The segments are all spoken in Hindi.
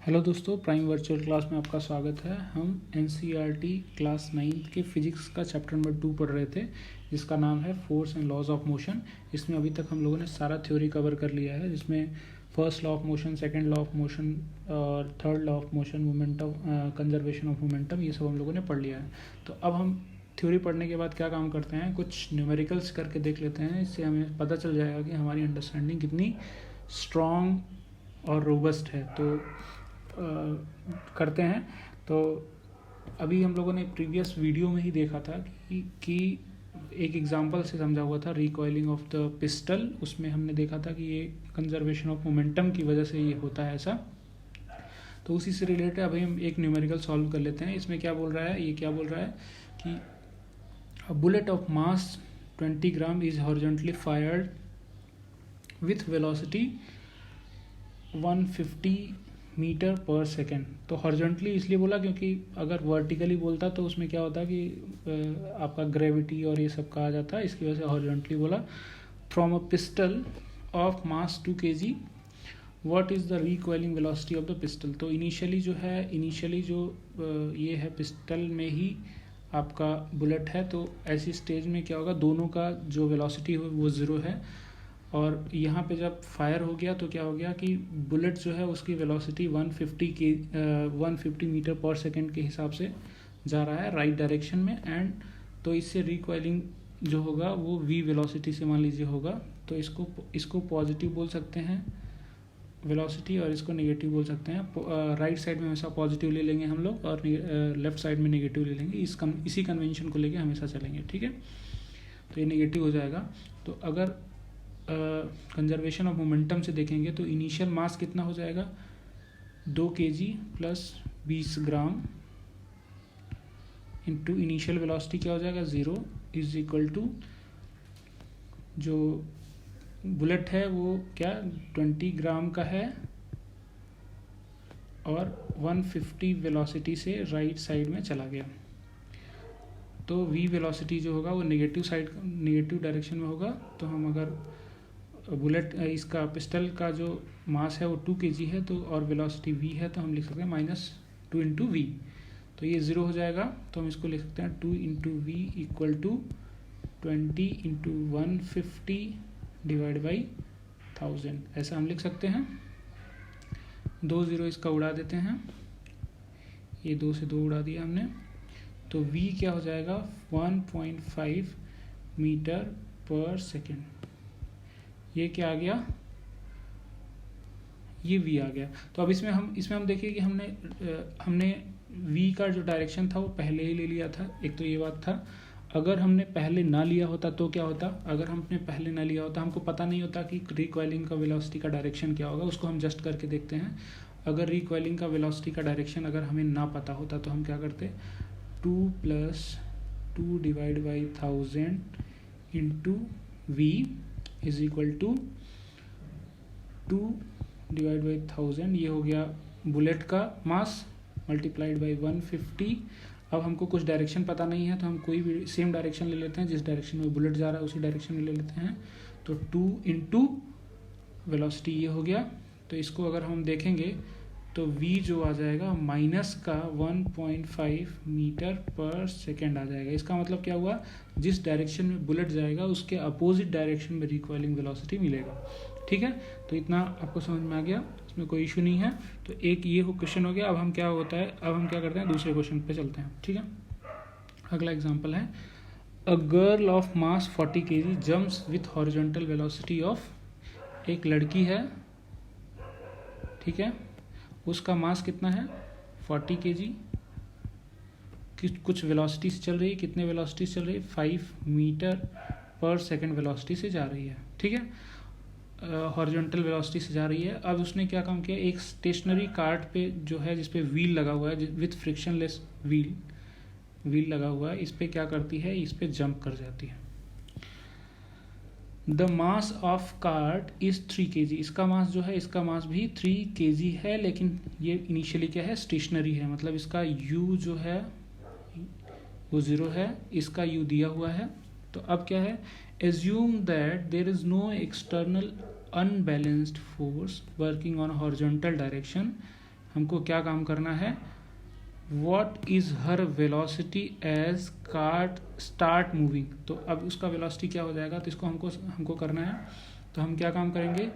हेलो दोस्तों, प्राइम वर्चुअल क्लास में आपका स्वागत है। हम एनसीईआरटी क्लास 9 के फिजिक्स का चैप्टर नंबर 2 पढ़ रहे थे, जिसका नाम है force and laws of motion. इसमें अभी तक हम लोगों ने सारा थ्योरी कवर कर लिया है, जिसमें first law of motion, second law of motion और third law of motion, momentum, conservation of momentum, ये सब हम लोगों ने पढ़ लिया है। तो अब हम थ्योरी पढ़ने के बाद क्या काम करते हैं, कुछ न्यूमेरिकल्स करके देख लेते हैं। इससे हमें पता चल जाएगा कि हमारी अंडरस्टैंडिंग कितनी स्ट्रॉन्ग और रोबस्ट है। तो करते हैं। तो अभी हम लोगों ने प्रीवियस वीडियो में ही देखा था कि एक एग्जांपल से समझा हुआ था रिकॉइलिंग ऑफ द पिस्टल। उसमें हमने देखा था कि ये कंजर्वेशन ऑफ मोमेंटम की वजह से ये होता है ऐसा। तो उसी से रिलेटेड अभी हम एक न्यूमेरिकल सॉल्व कर लेते हैं। इसमें क्या बोल रहा है, ये क्या बोल रहा है कि a bullet of mass 20 gram is horizontally fired with velocity 150 metre per second. तो हॉरिजॉन्टली इसलिए बोला क्योंकि अगर वर्टिकली बोलता तो उसमें क्या होता कि आपका ग्रेविटी और ये सब कहा जाता है, इसकी वजह से हॉरिजॉन्टली बोला। From a pistol of mass 2 kg, what is the recoiling velocity of the pistol. तो इनिशियली जो ये है पिस्टल में ही आपका बुलेट है, तो ऐसी स्टेज में क्या होगा, दोनों का जो वेलोसिटी हो वो ज़ीरो है। और यहाँ पे जब फायर हो गया तो क्या हो गया कि बुलेट जो है उसकी वेलोसिटी 150 मीटर पर सेकेंड के हिसाब से जा रहा है राइट डायरेक्शन में। एंड तो इससे रिकॉइलिंग जो होगा वो v वेलोसिटी से मान लीजिए होगा। तो इसको पॉजिटिव बोल सकते हैं वेलोसिटी और इसको नेगेटिव बोल सकते हैं। राइट साइड में हमेशा पॉजिटिव ले लेंगे हम लोग और लेफ्ट साइड में नेगेटिव ले लेंगे। इसी कन्वेंशन को लेके हमेशा चलेंगे, ठीक है। तो ये नेगेटिव हो जाएगा। तो अगर कंजर्वेशन ऑफ मोमेंटम से देखेंगे तो इनिशियल मास कितना हो जाएगा, 2 kg plus 20 gram into initial velocity क्या हो जाएगा 0 इज इक्वल टू जो बुलेट है वो क्या 20 ग्राम का है और 150 वेलोसिटी से राइट साइड में चला गया। तो v वेलोसिटी जो होगा वो नेगेटिव डायरेक्शन में होगा। तो हम अगर बुलेट इसका पिस्टल का जो मास है वो 2 kg है तो और वेलोसिटी v है, तो हम लिख सकते हैं -2 इंटू वी। तो ये 0 हो जाएगा। तो हम इसको लिख सकते हैं 2 into V equal to 20 into 150 divide by 1000, ऐसा हम लिख सकते हैं। 2 0 इसका उड़ा देते हैं, ये 2 से 2 उड़ा दिया हमने। तो v क्या हो जाएगा 1.5 मीटर पर सेकेंड। ये क्या आ गया, ये v आ गया। तो अब इसमें हम देखिए कि हमने v का जो डायरेक्शन था वो पहले ही ले लिया था। एक तो ये बात था। अगर हमने पहले ना लिया होता तो क्या होता, अगर हमने पहले ना लिया होता हमको पता नहीं होता कि रिकॉइलिंग का वेलोसिटी का डायरेक्शन क्या होगा। उसको हम जस्ट करके देखते हैं। अगर रिकॉइलिंग का वेलोसिटी का डायरेक्शन अगर हमें ना पता होता तो हम क्या करते, 2 + 2 divide by 1000 into V is equal to 2 divide by 1000। ये हो गया बुलेट का मास मल्टीप्लाइड बाई 150। अब हमको कुछ डायरेक्शन पता नहीं है तो हम कोई भी सेम डायरेक्शन ले लेते हैं, जिस डायरेक्शन में बुलेट जा रहा है उसी डायरेक्शन में ले लेते हैं। तो 2 इंटू वेलोसिटी ये हो गया। तो इसको अगर हम देखेंगे तो v जो आ जाएगा माइनस का 1.5 मीटर पर सेकेंड आ जाएगा। इसका मतलब क्या हुआ, जिस डायरेक्शन में बुलेट जाएगा उसके अपोजिट डायरेक्शन में रिकॉइलिंग वेलोसिटी मिलेगा, ठीक है। तो इतना आपको समझ में आ गया, इसमें कोई इशू नहीं है। तो एक ये क्वेश्चन हो गया। अब हम क्या करते हैं, दूसरे क्वेश्चन पे चलते हैं, ठीक है। अगला एग्जाम्पल है, a girl of mass 40 kg jumps with horizontal velocity of. एक लड़की है, ठीक है, उसका मास कितना है 40 kg, कुछ वेलोसिटी से चल रही है। कितने वेलोसिटी से चल रही है, 5 मीटर पर सेकेंड वेलोसिटी से जा रही है, ठीक है। हॉरिजॉन्टल वेलोसिटी से जा रही है। अब उसने क्या काम किया, एक स्टेशनरी कार्ट पे जो है जिसपे व्हील लगा हुआ है, विथ फ्रिक्शनलेस व्हील लगा हुआ है, इस पे क्या करती है, इस पे जंप कर जाती है। The mass of cart is 3 kg। इसका मास जो है, इसका मास भी 3 kg है, लेकिन ये इनिशियली क्या है, स्टेशनरी है। मतलब इसका u जो है वो 0 है, इसका u दिया हुआ है। तो अब क्या है, assume that there is no external unbalanced force working on horizontal direction हमको क्या काम करना है, what is her velocity as car start moving. तो अब उसका वेलोसिटी क्या हो जाएगा, तो इसको हमको करना है। तो हम क्या काम करेंगे,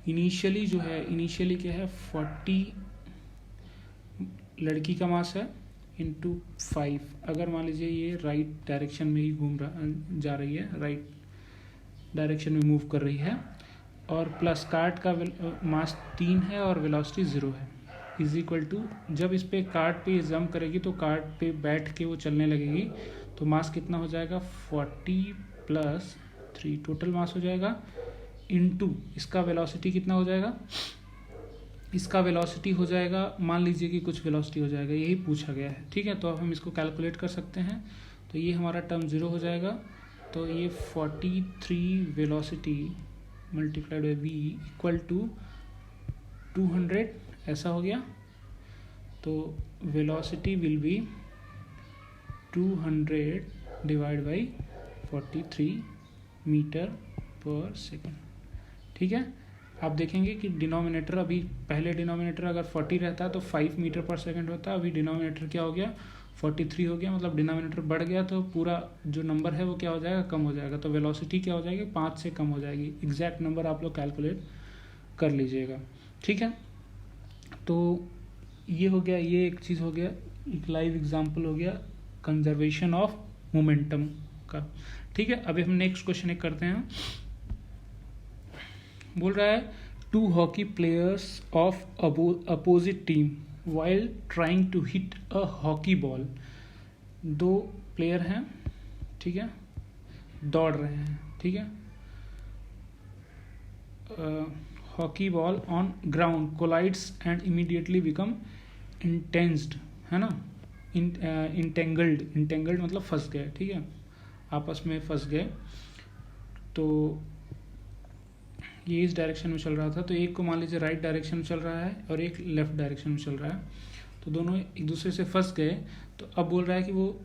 इनिशियली जो है, इनिशियली क्या है 40 लड़की का मास है इंटू 5। अगर मान लीजिए ये राइट डायरेक्शन में ही जा रही है, राइट डायरेक्शन में मूव कर रही है, और प्लस कार्ट का मास 3 है और वेलोसिटी 0 है, इज इक्वल टू, जब इस पे कार्ट पे जंप करेगी तो कार्ट पे बैठ के वो चलने लगेगी, तो मास कितना हो जाएगा 40 प्लस 3 टोटल मास हो जाएगा, इनटू इसका वेलोसिटी कितना हो जाएगा, इसका वेलोसिटी हो जाएगा, मान लीजिए कि कुछ वेलोसिटी हो जाएगा, यही पूछा गया है, ठीक है। तो अब हम इसको कैलकुलेट कर सकते हैं। तो ये हमारा टर्म 0 हो जाएगा, तो ये 43 velocity multiplied by V equal to 200 ऐसा हो गया। तो velocity will be 200 divide by 43 metre per second, ठीक है। आप देखेंगे कि डिनोमिनेटर, अभी पहले डिनोमिनेटर अगर 40 रहता तो 5 मीटर पर सेकेंड होता, अभी डिनोमिनेटर क्या हो गया 43 हो गया, मतलब डिनोमिनेटर बढ़ गया, तो पूरा जो नंबर है वो क्या हो जाएगा, कम हो जाएगा। तो वेलोसिटी क्या हो जाएगी, 5 से कम हो जाएगी। एग्जैक्ट नंबर आप लोग कैलकुलेट कर लीजिएगा, ठीक है। तो ये हो गया, ये एक चीज़ हो गया, एक लाइव एग्जांपल हो गया कंजर्वेशन ऑफ मोमेंटम का, ठीक है। अभी हम नेक्स्ट क्वेश्चन एक करते हैं। बोल रहा है 2 hockey players of opposite team while trying to hit a hockey ball. 2 player हैं, ठीक है, दौड़ रहे हैं, ठीक है। Hockey ball on ground collides and immediately become intense, है ना, इंटेंगल्ड मतलब फंस गए, ठीक है, आपस में फंस गए। तो ये इस डायरेक्शन में चल रहा था, तो एक को मान लीजिए राइट डायरेक्शन में चल रहा है और एक लेफ्ट डायरेक्शन में चल रहा है, तो दोनों एक दूसरे से फंस गए। तो अब बोल रहा है कि वो,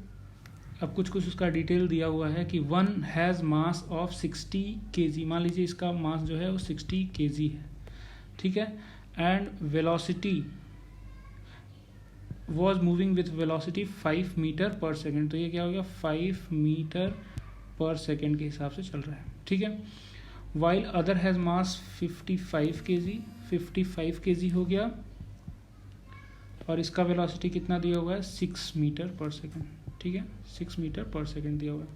अब कुछ उसका डिटेल दिया हुआ है कि 1 हैज़ मास ऑफ 60 kg, मान लीजिए इसका मास जो है वो 60 kg है, ठीक है, and velocity was moving with velocity 5 metre per second. तो ये क्या हो गया, 5 मीटर पर सेकेंड के हिसाब से चल रहा है, ठीक है। While other has mass 55 kg, 55 kg हो गया, और इसका वेलोसिटी कितना दिया हुआ है 6 मीटर पर सेकेंड, ठीक है, 6 मीटर पर सेकेंड दिया हुआ है,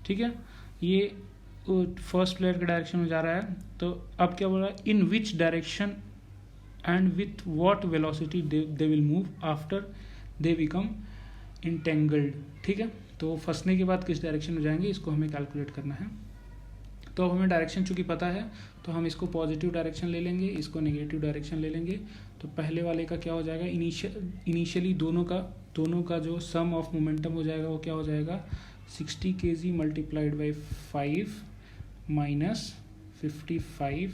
ठीक है। ये फर्स्ट प्लेयर के डायरेक्शन में जा रहा है। तो अब क्या बोल रहा है, in which direction and with what velocity they will move after they become entangled, ठीक है। तो फंसने के बाद किस डायरेक्शन में जाएंगे, इसको हमें कैलकुलेट करना है। तो अब हमें डायरेक्शन चूंकि पता है, तो हम इसको पॉजिटिव डायरेक्शन ले लेंगे, इसको नेगेटिव डायरेक्शन ले लेंगे। तो पहले वाले का क्या हो जाएगा, इनिशियली दोनों का जो सम ऑफ मोमेंटम हो जाएगा वो क्या हो जाएगा 60 kg multiplied by 5 minus 55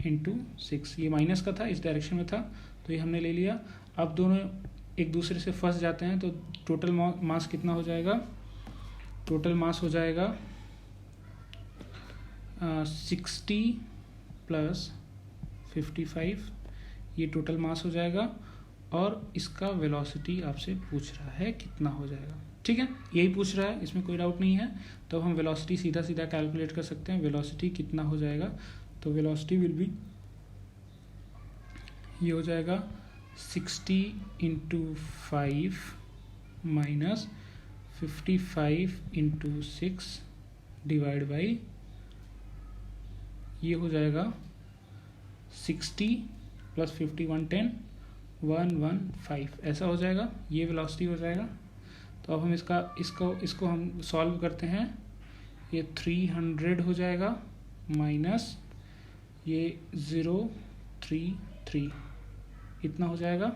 into 6। ये माइनस का था, इस डायरेक्शन में था, तो ये हमने ले लिया। अब दोनों एक दूसरे से फंस जाते हैं, तो टोटल मास कितना हो जाएगा, टोटल मास हो जाएगा 60 प्लस 55, ये टोटल मास हो जाएगा, और इसका वेलोसिटी आपसे पूछ रहा है कितना हो जाएगा, ठीक है, यही पूछ रहा है, इसमें कोई डाउट नहीं है। तो हम वेलोसिटी सीधा कैलकुलेट कर सकते हैं, वेलोसिटी कितना हो जाएगा। तो वेलोसिटी विल बी, ये हो जाएगा 60 into 5 minus 55 into 6 divide by, ये हो जाएगा 60 प्लस 50 110 115 ऐसा हो जाएगा, ये वेलोसिटी हो जाएगा। तो अब हम इसको हम सॉल्व करते हैं। ये 300 हो जाएगा माइनस ये 033 इतना हो जाएगा,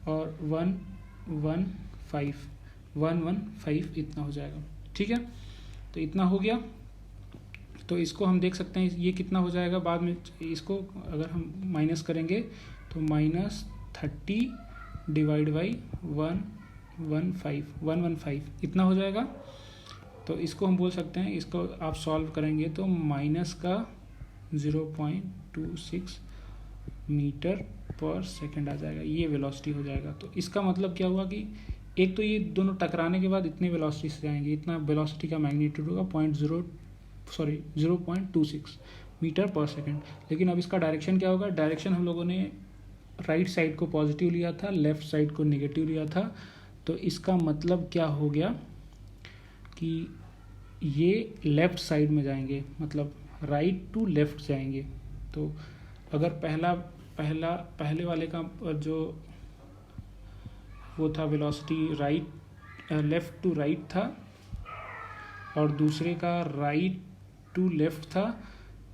और 115 इतना हो जाएगा, ठीक है। तो इतना हो गया। तो इसको हम देख सकते हैं ये कितना हो जाएगा, बाद में इसको अगर हम माइनस करेंगे तो -30 डिवाइड बाई 115 इतना हो जाएगा। तो इसको हम बोल सकते हैं, इसको आप सॉल्व करेंगे तो माइनस का 0.26 मीटर पर सेकेंड आ जाएगा, ये वेलोसिटी हो जाएगा। तो इसका मतलब क्या हुआ कि एक तो ये दोनों टकराने के बाद इतने वेलोसिटी से जाएंगे, इतना वेलोसिटी का मैग्नीट्यूड होगा 0.26 मीटर पर सेकेंड। लेकिन अब इसका डायरेक्शन क्या होगा, डायरेक्शन हम लोगों ने राइट साइड को पॉजिटिव लिया था, लेफ्ट साइड को नेगेटिव लिया था। तो इसका मतलब क्या हो गया कि ये लेफ्ट साइड में जाएंगे, मतलब राइट टू लेफ्ट जाएंगे। तो अगर पहले वाले का जो वो था वेलोसिटी लेफ्ट टू राइट था और दूसरे का राइट टू लेफ्ट था,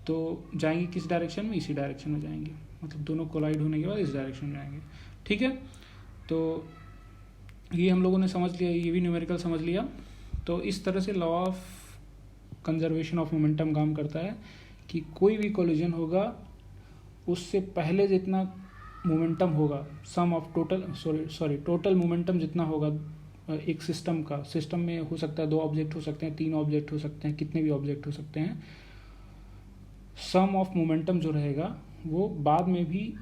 तो जाएंगे किस डायरेक्शन में, इसी डायरेक्शन में जाएंगे, मतलब दोनों कोलाइड होने के बाद इस डायरेक्शन में जाएंगे। ठीक है, तो ये हम लोगों ने समझ लिया, ये भी न्यूमेरिकल समझ लिया। तो इस तरह से law of conservation of momentum काम करता है कि कोई भी कोलिजन होगा उससे पहले जितना मोमेंटम होगा, टोटल मोमेंटम जितना होगा एक सिस्टम में हो सकता है 2 ऑब्जेक्ट हो सकते हैं, 3 ऑब्जेक्ट हो सकते हैं, कितने भी ऑब्जेक्ट हो सकते हैं, सम ऑफ मोमेंटम जो रहेगा वो बाद में भी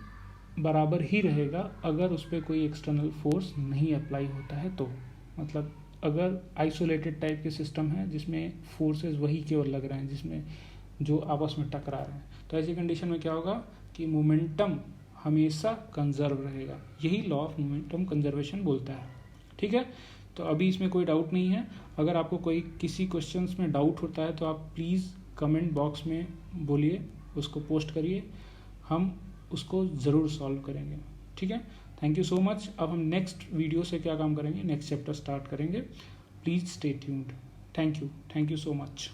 बराबर ही रहेगा अगर उस पर कोई एक्सटर्नल फोर्स नहीं अप्लाई होता है। तो मतलब अगर आइसोलेटेड टाइप के सिस्टम है जिसमें फोर्सेस वही केवल लग रहे हैं, जिसमें जो आपस में टकरा रहे हैं, तो ऐसी कंडीशन में क्या होगा कि मोमेंटम हमेशा कंजर्व रहेगा। यही लॉ ऑफ मोमेंटम कंजर्वेशन बोलता है। ठीक है, तो अभी इसमें कोई डाउट नहीं है। अगर आपको कोई किसी क्वेश्चंस में डाउट होता है तो आप प्लीज़ कमेंट बॉक्स में बोलिए, उसको पोस्ट करिए, हम उसको ज़रूर सॉल्व करेंगे। ठीक है, थैंक यू सो मच। अब हम नेक्स्ट वीडियो से क्या काम करेंगे, नेक्स्ट चैप्टर स्टार्ट करेंगे। Please stay tuned. Thank you so much.